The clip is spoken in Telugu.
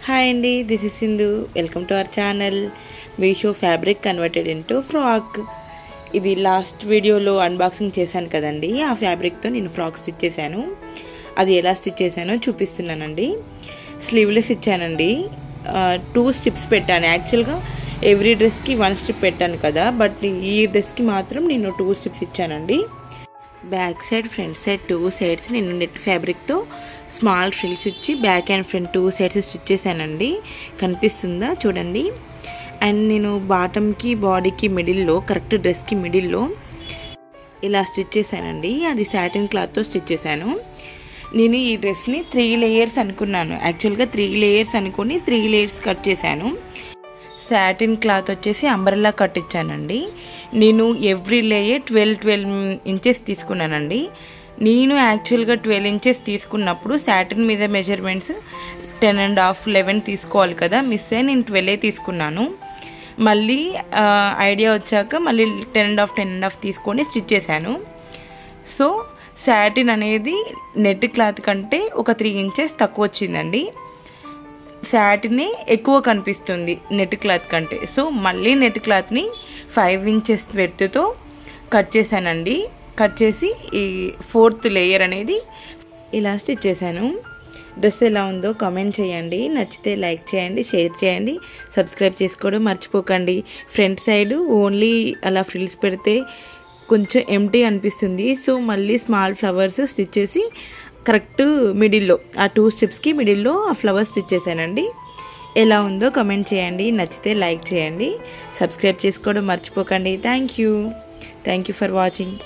హాయ్ అండి, this is Sindhu. Welcome to our channel. Meesho fabric converted into frock. ఇది లాస్ట్ వీడియోలో అన్బాక్సింగ్ చేశాను కదండి. ఆ ఫ్యాబ్రిక్తో నేను ఫ్రాక్ స్టిచ్ చేశాను. అది ఎలా స్టిచ్ చేశానో చూపిస్తున్నానండి. స్లీవ్లెస్ ఇచ్చానండి. 2 స్ట్రిప్స్ పెట్టాను. యాక్చువల్గా ఎవ్రీ డ్రెస్కి 1 స్ట్రిప్ పెట్టాను కదా, బట్ ఈ డ్రెస్కి మాత్రం నేను 2 స్ట్రిప్స్ ఇచ్చానండి. Back side, front side 2 sides నేను నెట్ ఫ్యాబ్రిక్తో స్మాల్ ఫ్రిల్స్ ఇచ్చి back and front 2 sides stitch చేశానండి. కనిపిస్తుందా చూడండి. అండ్ నేను బాటమ్కి బాడీకి మిడిల్లో, కరెక్ట్ డ్రెస్కి మిడిల్లో ఇలా స్టిచ్ చేశానండి. అది సాటిన్ క్లాత్తో స్టిచ్ చేశాను. నేను ఈ డ్రెస్ని 3 లేయర్స్ అనుకున్నాను. యాక్చువల్గా 3 లేయర్స్ అనుకుని 3 లేయర్స్ కట్ చేశాను. సాటిన్ క్లాత్ వచ్చేసి అంబ్రెల్లా కట్ ఇచ్చానండి. నేను ఎవ్రీ లేయర్ 12 ఇంచెస్ తీసుకున్నానండి. నేను యాక్చువల్గా 12 ఇంచెస్ తీసుకున్నప్పుడు సాటిన్ మీద మెజర్మెంట్స్ 10.5, 11 తీసుకోవాలి కదా, మిస్ అయ్యి నేను 12 తీసుకున్నాను. మళ్ళీ ఐడియా వచ్చాక మళ్ళీ 10.5 తీసుకొని స్టిచ్ చేశాను. సో సాటిన్ అనేది నెట్ క్లాత్ కంటే ఒక 3 ఇంచెస్ తక్కువ వచ్చిందండి. సాటినే ఎక్కువ కనిపిస్తుంది నెట్ క్లాత్ కంటే. సో మళ్ళీ నెట్ క్లాత్ని 5 ఇంచెస్ వెడ్త్తో కట్ చేశానండి. కట్ చేసి ఈ 4th లేయర్ అనేది ఇలా స్టిచ్ చేశాను. డ్రెస్ ఎలా ఉందో కామెంట్ చేయండి. నచ్చితే లైక్ చేయండి, షేర్ చేయండి, సబ్స్క్రైబ్ చేసుకోవడం మర్చిపోకండి. ఫ్రంట్ సైడ్ ఓన్లీ అలా ఫ్రిల్స్ పెడితే కొంచెం ఎంటీ అనిపిస్తుంది. సో మళ్ళీ స్మాల్ ఫ్లవర్స్ స్టిచ్ చేసి కరెక్ట్ మిడిల్లో, ఆ 2 స్ట్రిప్స్కి మిడిల్లో ఆ ఫ్లవర్స్ స్టిచ్ చేశానండి. ఎలా ఉందో కామెంట్ చేయండి. నచ్చితే లైక్ చేయండి, సబ్స్క్రైబ్ చేసుకోవడం మర్చిపోకండి. Thank you for watching.